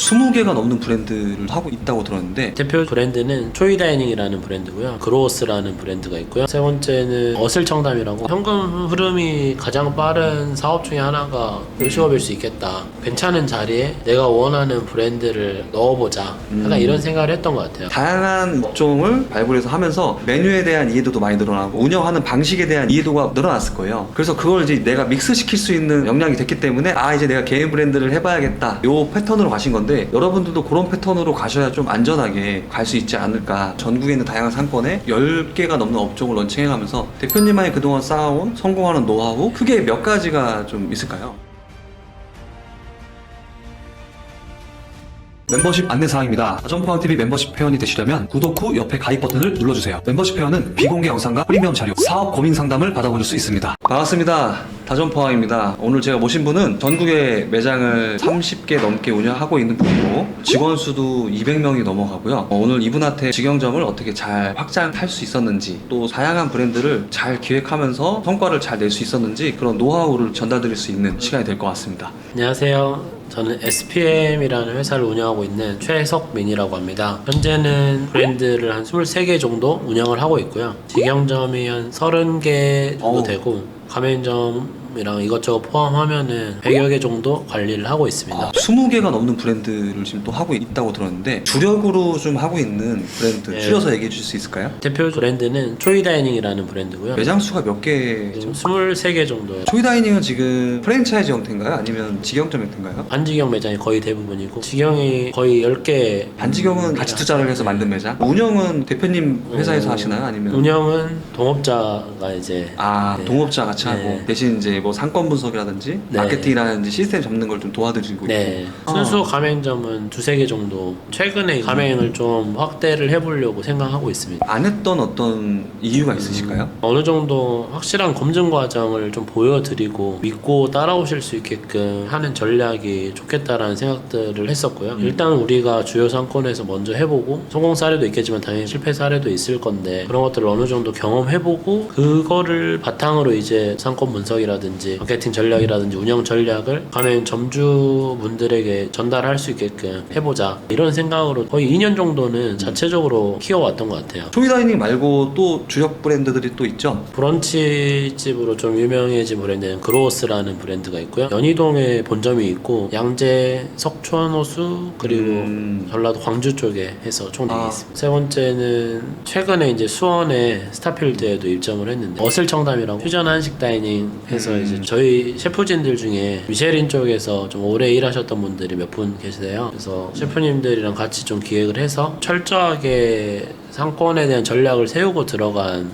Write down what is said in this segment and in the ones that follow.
20개가 넘는 브랜드를 하고 있다고 들었는데 대표 브랜드는 초이다이닝이라는 브랜드고요. 그로우스라는 브랜드가 있고요. 세 번째는 어슬청담이라고 현금 흐름이 가장 빠른 사업 중에 하나가 요식업일 수 있겠다. 괜찮은 자리에 내가 원하는 브랜드를 넣어보자. 약간 이런 생각을 했던 것 같아요. 다양한 업종을 발굴해서 하면서 메뉴에 대한 이해도도 많이 늘어나고 운영하는 방식에 대한 이해도가 늘어났을 거예요. 그래서 그걸 이제 내가 믹스시킬 수 있는 역량이 됐기 때문에 이제 내가 개인 브랜드를 해봐야겠다 요 패턴으로 가신 건데, 여러분들도 그런 패턴으로 가셔야 좀 안전하게 갈 수 있지 않을까. 전국에 있는 다양한 상권에 10개가 넘는 업종을 런칭해가면서 대표님만이 그동안 쌓아온 성공하는 노하우 크게 몇 가지가 좀 있을까요? 멤버십 안내사항입니다. 다점포함TV 멤버십 회원이 되시려면 구독 후 옆에 가입 버튼을 눌러주세요. 멤버십 회원은 비공개 영상과 프리미엄 자료, 사업 고민 상담을 받아보실 수 있습니다. 반갑습니다. 다점포함입니다. 오늘 제가 모신 분은 전국의 매장을 30개 넘게 운영하고 있는 분이고 직원 수도 200명이 넘어가고요. 오늘 이분한테 직영점을 어떻게 잘 확장할 수 있었는지, 또 다양한 브랜드를 잘 기획하면서 성과를 잘 낼 수 있었는지 그런 노하우를 전달드릴 수 있는 시간이 될 것 같습니다. 안녕하세요. 저는 SPM이라는 회사를 운영하고 있는 최석민이라고 합니다. 현재는 브랜드를 한 23개 정도 운영을 하고 있고요. 직영점이 한 30개 정도 되고 가맹점이랑 이것저것 포함하면은 100여 개 정도 관리를 하고 있습니다. 20개가 넘는 브랜드를 지금 또 하고 있다고 들었는데 주력으로 좀 하고 있는 브랜드 네. 줄여서 얘기해 주실 수 있을까요? 대표 브랜드는 초이다이닝이라는 브랜드고요. 매장 수가 몇 개? 지금 23개 정도요. 초이다이닝은 지금 프랜차이즈 형태인가요? 아니면 직영점 형태인가요? 반직영 매장이 거의 대부분이고 직영이 거의 10개. 반직영은 같이 투자를 해서 만든 매장? 운영은 대표님 회사에서 하시나요? 아니면? 운영은 동업자가 이제 네. 동업자 같이 네. 하고 대신 이제 뭐 상권 분석이라든지 네. 마케팅이라든지 시스템 잡는 걸 좀 도와드리고 네. 있고. 순수 가맹점은 2-3개 정도. 최근에 가맹을 좀 확대를 해보려고 생각하고 있습니다. 안 했던 어떤 이유가 있으실까요? 어느 정도 확실한 검증 과정을 좀 보여드리고 믿고 따라오실 수 있게끔 하는 전략이 좋겠다라는 생각들을 했었고요. 일단 우리가 주요 상권에서 먼저 해보고 성공 사례도 있겠지만 당연히 실패 사례도 있을 건데 그런 것들을 어느 정도 경험해보고 그거를 바탕으로 이제 상권 분석이라든지 마케팅 전략이라든지 운영 전략을 가맹 점주분들에게 전달할 수 있게끔 해보자, 이런 생각으로 거의 2년 정도는 자체적으로 키워왔던 것 같아요. 초이다이닝 말고 또 주력 브랜드들이 또 있죠? 브런치 집으로 좀 유명해진 브랜드는 그로우스라는 브랜드가 있고요. 연희동에 본점이 있고 양재, 석촌호수, 그리고 전라도 광주 쪽에 해서 총 4개 있습니다. 세 번째는 최근에 이제 수원에 스타필드에도 입점을 했는데 어슬청담이라고 퓨전 한식 다이닝 해서 이제 저희 셰프진들 중에 미쉐린 쪽에서 좀 오래 일하셨던 분들이 몇 분 계세요. 그래서 셰프님들이랑 같이 좀 기획을 해서 철저하게 상권에 대한 전략을 세우고 들어간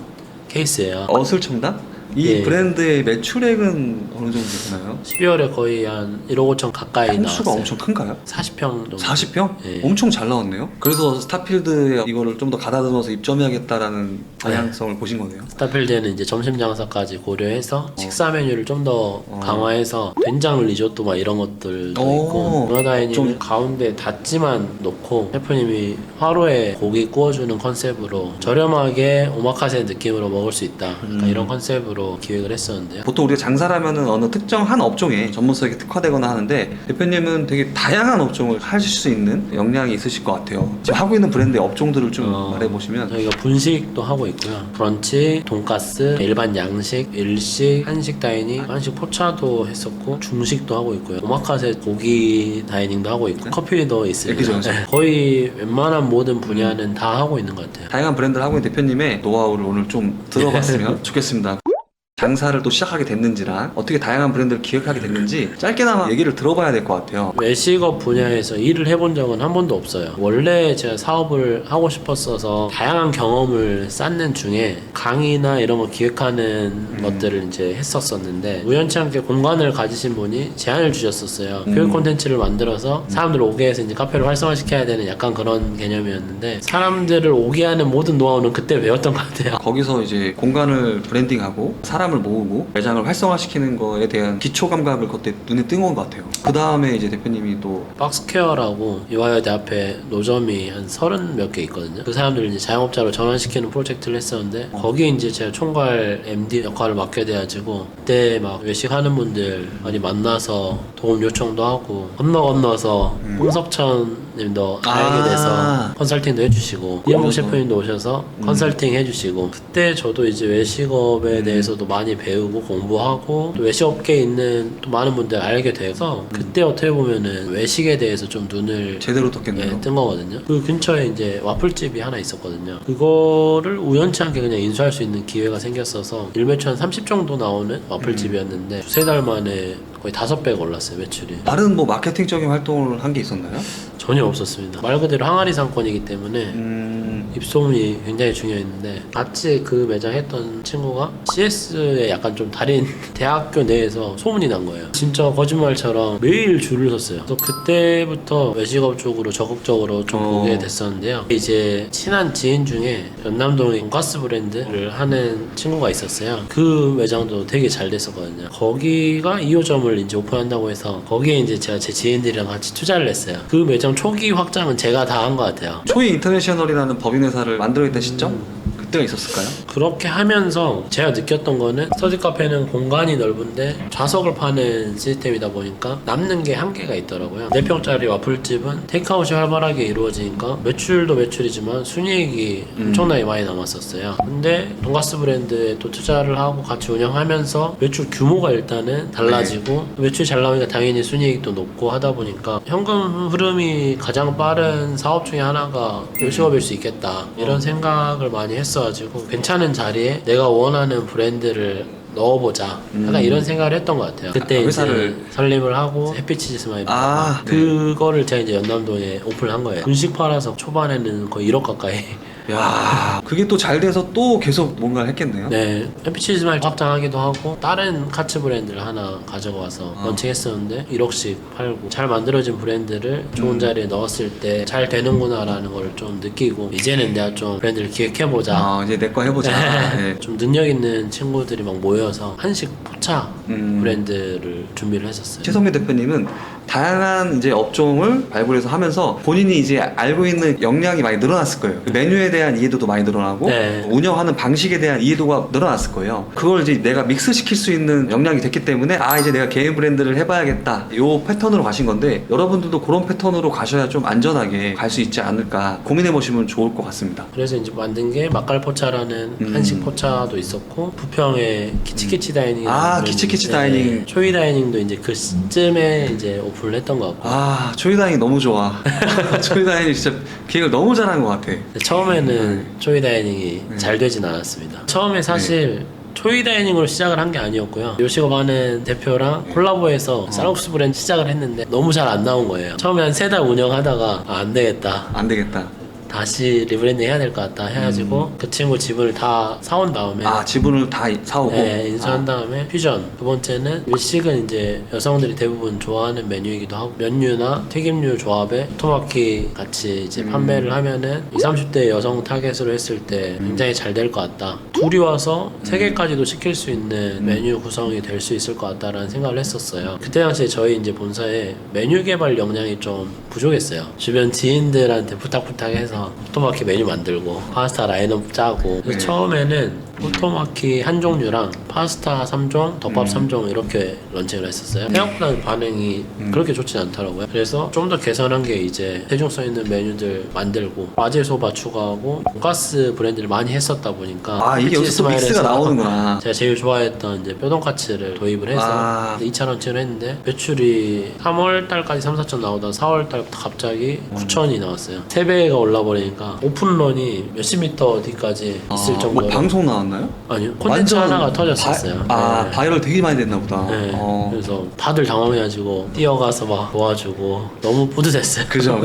케이스예요. 어슬청담? 이 예. 브랜드의 매출액은 어느 정도 되나요? 12월에 거의 한 1억 5천 가까이 평수가 나왔어요. 엄청 큰가요? 40평 정도. 40평? 예. 엄청 잘 나왔네요. 그래서 스타필드에 이거를 좀 더 가다듬어서 입점해야겠다라는 방향성을 보신 거네요. 스타필드에는 이제 점심 장사까지 고려해서 식사 메뉴를 좀 더 강화해서 된장 리조또 막 이런 것들도 있고, 문화다이닝은 좀 가운데 닷지만 놓고 셰프님이 화로에 고기 구워주는 컨셉으로 저렴하게 오마카세 느낌으로 먹을 수 있다, 그러니까 이런 컨셉으로 기획을 했었는데요. 보통 우리가 장사라면은 어느 특정 한 업종에 전문성이 특화되거나 하는데 대표님은 되게 다양한 업종을 하실 수 있는 역량이 있으실 것 같아요. 지금 하고 있는 브랜드의 업종들을 좀 말해보시면. 저희가 분식도 하고 있고요. 브런치, 돈가스, 일반 양식, 일식, 한식 다이닝, 한식 포차도 했었고 중식도 하고 있고요. 오마카세 고기 다이닝도 하고 있고 커피도 있습니다. 네. 거의 웬만한 모든 분야는 다 하고 있는 것 같아요. 다양한 브랜드를 하고 있는 대표님의 노하우를 오늘 좀 들어봤으면 좋겠습니다. 장사를 또 시작하게 됐는지랑 어떻게 다양한 브랜드를 기획하게 됐는지 짧게나마 얘기를 들어봐야 될 것 같아요. 외식업 분야에서 일을 해본 적은 한 번도 없어요. 원래 제가 사업을 하고 싶었어서 다양한 경험을 쌓는 중에 강의나 이런 거 기획하는 것들을 이제 했었었는데 우연치 않게 공간을 가지신 분이 제안을 주셨었어요. 교육 콘텐츠를 만들어서 사람들을 오게 해서 이제 카페를 활성화시켜야 되는 약간 그런 개념이었는데 사람들을 오게 하는 모든 노하우는 그때 배웠던 것 같아요. 거기서 이제 공간을 브랜딩하고 사람을 모으고 매장을 활성화시키는 거에 대한 기초 감각을 그때 눈에 뜬 것 같아요. 그 다음에 이제 대표님이 또 박스퀘어라고 이화여대 앞에 노점이 한 30 몇 개 있거든요. 그 사람들을 이제 자영업자로 전환시키는 프로젝트를 했었는데 거기에 이제 제가 총괄 MD 역할을 맡게 돼가지고 그때 막 외식하는 분들 많이 만나서 도움 요청도 하고 건너서 홍석천님도 알게 돼서 컨설팅도 해주시고 이현복 셰프님도 오셔서 컨설팅 해주시고 그때 저도 이제 외식업에 대해서도 많이 배우고 공부하고 또 외식업계에 있는 또 많은 분들 알게 돼서 그때 어떻게 보면은 외식에 대해서 좀 눈을 제대로 떴겠네요. 뜬 거거든요. 그 근처에 이제 와플집이 하나 있었거든요. 그거를 우연치 않게 그냥 인수할 수 있는 기회가 생겼어서 일매출 한 30 정도 나오는 와플집이었는데 두세 달 만에 거의 5배가 올랐어요, 매출이. 다른 뭐 마케팅적인 활동을 한 게 있었나요? 전혀 없었습니다. 말 그대로 항아리 상권이기 때문에 입소문이 굉장히 중요했는데 같이 그 매장 했던 친구가 CS에 약간 좀 달인 대학교 내에서 소문이 난 거예요. 진짜 거짓말처럼 매일 줄을 섰어요. 그래서 그때부터 외식업 쪽으로 적극적으로 좀 보게 됐었는데요. 이제 친한 지인 중에 연남동에 돈가스 브랜드를 하는 친구가 있었어요. 그 매장도 되게 잘 됐었거든요. 거기가 2호점을 이제 오픈한다고 해서 거기에 이제 제가 제 지인들이랑 같이 투자를 했어요. 그 매장 초기 확장은 제가 다 한 것 같아요. 초이 인터내셔널이라는 법인회사를 만들어있던 시점? 그때가 있었을까요? 그렇게 하면서 제가 느꼈던 거는 스터디 카페는 공간이 넓은데 좌석을 파는 시스템이다 보니까 남는 게 한계가 있더라고요. 4평짜리 와플집은 테이크아웃이 활발하게 이루어지니까 매출도 매출이지만 순이익이 엄청나게 많이 남았었어요. 근데 돈가스 브랜드에 또 투자를 하고 같이 운영하면서 매출 규모가 일단은 달라지고 매출이 잘 나오니까 당연히 순이익도 높고 하다 보니까 현금 흐름이 가장 빠른 사업 중에 하나가 요식업일 수 있겠다 이런 생각을 많이 했어가지고 괜찮은 자리에 내가 원하는 브랜드를 넣어보자 약간 이런 생각을 했던 것 같아요. 그때 회사를 이제 설립을 하고 해피치즈 스마일 네. 그거를 제가 이제 연남동에 오픈한 거예요. 분식 팔아서 초반에는 거의 1억 가까이 야, 그게 또 잘 돼서 또 계속 뭔가를 했겠네요. 네, 해피치즈 스마일 확장하기도 하고 다른 카츠 브랜드를 하나 가져와서 런칭했었는데 1억씩 팔고 잘 만들어진 브랜드를 좋은 자리에 넣었을 때 잘 되는구나라는 걸 좀 느끼고 이제는 내가 좀 브랜드를 기획해보자. 이제 내 거 해보자. 네. 좀 능력 있는 친구들이 막 모여서 한식 포차 브랜드를 준비를 했었어요. 최성민 대표님은 다양한 이제 업종을 발굴해서 하면서 본인이 이제 알고 있는 역량이 많이 늘어났을 거예요. 메뉴에 대한 이해도도 많이 늘어나고 네. 운영하는 방식에 대한 이해도가 늘어났을 거예요. 그걸 이제 내가 믹스시킬 수 있는 역량이 됐기 때문에 이제 내가 개인 브랜드를 해봐야겠다. 요 패턴으로 가신 건데 여러분들도 그런 패턴으로 가셔야 좀 안전하게 갈 수 있지 않을까 고민해보시면 좋을 것 같습니다. 그래서 이제 만든 게 막갈포차라는 한식 포차도 있었고 부평에 키치키치 다이닝 키치키치 다이닝. 초이 다이닝도 이제 그 시점에 이제 오픈을 했던 것 같고 초이 다이닝 너무 좋아. 초이 다이닝 진짜 기획을 너무 잘한 것 같아. 처음에는 초이 다이닝이 잘 되진 않았습니다. 처음에 사실 초이 다이닝으로 시작을 한 게 아니었고요. 요식업 하는 대표랑 콜라보해서 쌀국수 브랜드 시작을 했는데 너무 잘 안 나온 거예요. 처음에 한 3달 운영하다가 안 되겠다. 다시 리브랜딩 해야 될 것 같다 해가지고 그 친구 지분을 다 사온 다음에 지분을 다 사오고 네, 인수한 다음에 퓨전. 두 번째는 일식은 이제 여성들이 대부분 좋아하는 메뉴이기도 하고 면류나 튀김류 조합에 토마키 같이 이제 판매를 하면은 20, 30대 여성 타겟으로 했을 때 굉장히 잘 될 것 같다. 둘이 와서 3개까지도 시킬 수 있는 메뉴 구성이 될 수 있을 것 같다라는 생각을 했었어요. 그때 당시에 저희 이제 본사에 메뉴 개발 역량이 좀 부족했어요. 주변 지인들한테 부탁해서 토마키 메뉴 만들고 파스타 라인업 짜고 처음에는 오토마키 한 종류랑 파스타 3종, 덮밥 3종 이렇게 런칭을 했었어요. 생각보다 반응이 그렇게 좋진 않더라고요. 그래서 좀 더 개선한 게 이제 대중성 있는 메뉴들 만들고 마제소바 추가하고 돈가스 브랜드를 많이 했었다 보니까 이게 여기서 또 믹스가 나오는구나. 제가 제일 좋아했던 이제 뼈돈까츠를 도입을 해서 2차 런칭을 했는데 매출이 3월달까지 3, 4천 나오다가 4월달부터 갑자기 9천이 나왔어요. 3배가 올라버리니까 오픈런이 몇십 미터 뒤까지 있을 정도로 방송 나왔나요? 아니요, 콘텐츠 하나가 터졌었어요. 네. 바이럴 되게 많이 됐나 보다. 네. 그래서 다들 당황해가지고 뛰어가서 막 도와주고 너무 뿌듯했어요. 그죠.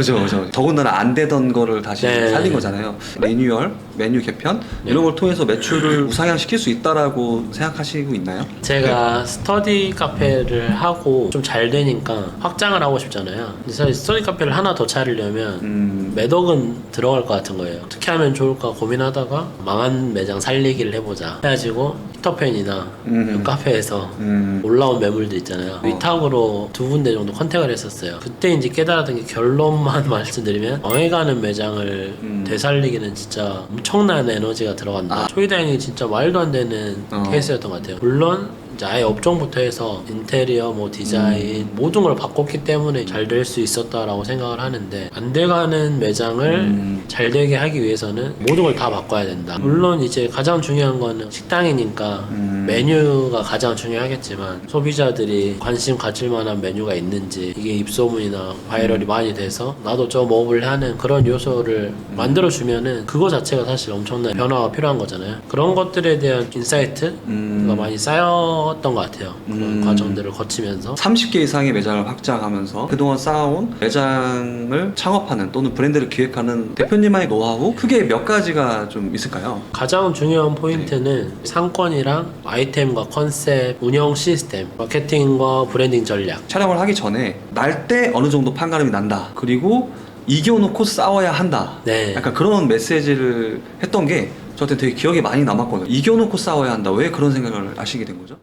더군다나 안 되던 거를 다시 살린 거잖아요. 리뉴얼, 메뉴 개편 이런 걸 통해서 매출을 우상향시킬 수 있다라고 생각하시고 있나요? 제가 스터디 카페를 하고 좀 잘 되니까 확장을 하고 싶잖아요. 근데 사실 스터디 카페를 하나 더 차리려면 몇 억은 들어갈 것 같은 거예요. 어떻게 하면 좋을까 고민하다가 망한 매장 살리기를 해보자 해가지고 히터팬이나 카페나 카페에서 올라온 매물들 있잖아요. 위탁으로 2군데 정도 컨택을 했었어요. 그때 이제 깨달았던 게, 결론만 말씀드리면 정해가는 매장을 되살리기는 진짜 엄청난 에너지가 들어간다. 초이다행이 진짜 말도 안 되는 케이스였던 것 같아요. 물론 이제 아예 업종부터 해서 인테리어, 뭐 디자인 모든 걸 바꿨기 때문에 잘 될 수 있었다라고 생각을 하는데, 안 돼가는 매장을 잘 되게 하기 위해서는 모든 걸 다 바꿔야 된다. 물론 이제 가장 중요한 거는 식당이니까 메뉴가 가장 중요하겠지만, 소비자들이 관심 가질 만한 메뉴가 있는지, 이게 입소문이나 바이럴이 많이 돼서 나도 저 먹어볼래 하는 그런 요소를 만들어주면은 그거 자체가 사실 엄청난 변화가 필요한 거잖아요. 그런 것들에 대한 인사이트가 많이 쌓였던 것 같아요. 그런 과정들을 거치면서 30개 이상의 매장을 확장하면서 그동안 쌓아온 매장을 창업하는 또는 브랜드를 기획하는 대표님만의 노하우, 크게 몇 가지가 좀 있을까요? 가장 중요한 포인트는 상권이랑 아이템과 컨셉, 운영 시스템, 마케팅과 브랜딩 전략. 촬영을 하기 전에 날 때 어느 정도 판가름이 난다, 그리고 이겨놓고 싸워야 한다, 네. 약간 그런 메시지를 했던 게 저한테 되게 기억에 많이 남았거든요. 이겨놓고 싸워야 한다. 왜 그런 생각을 하시게 된 거죠?